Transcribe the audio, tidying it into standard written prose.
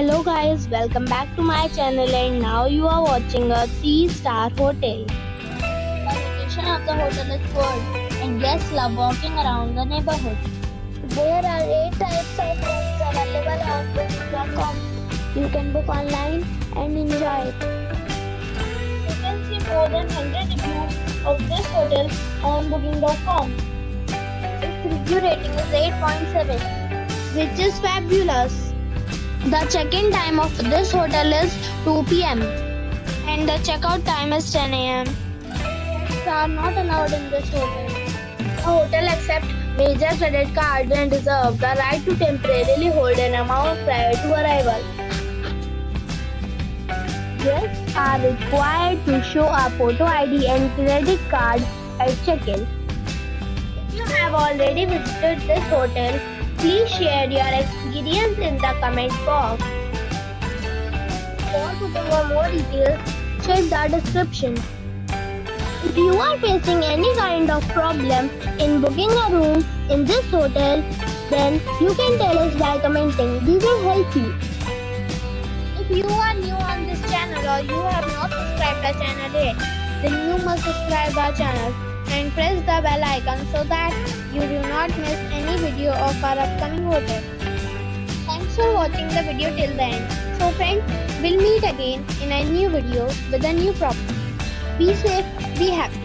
Hello guys, welcome back to my channel and now you are watching a 3-star hotel. The location of the hotel is good and guests love walking around the neighborhood. There are 8 types of rooms available on booking.com. You can book online and enjoy it. You can see more than 100 reviews of this hotel on booking.com. Its review rating is 8.7, which is fabulous. The check-in time of this hotel is 2 p.m. and the checkout time is 10 a.m. Pets are not allowed in this hotel. The hotel accepts major credit cards and reserves the right to temporarily hold an amount prior to arrival. Guests are required to show a photo ID and credit card at check-in. If you have already visited this hotel, please share your experience in the comment box. For booking or more details, check the description. If you are facing any kind of problem in booking a room in this hotel, then you can tell us by commenting. We will help you. If you are new on this channel or you have not subscribed our channel yet, then you must subscribe our channel and press the bell icon so that you do not miss any video of our upcoming hotel. Thanks for watching the video till the end. So friends, we'll meet again in a new video with a new property. Be safe, be happy.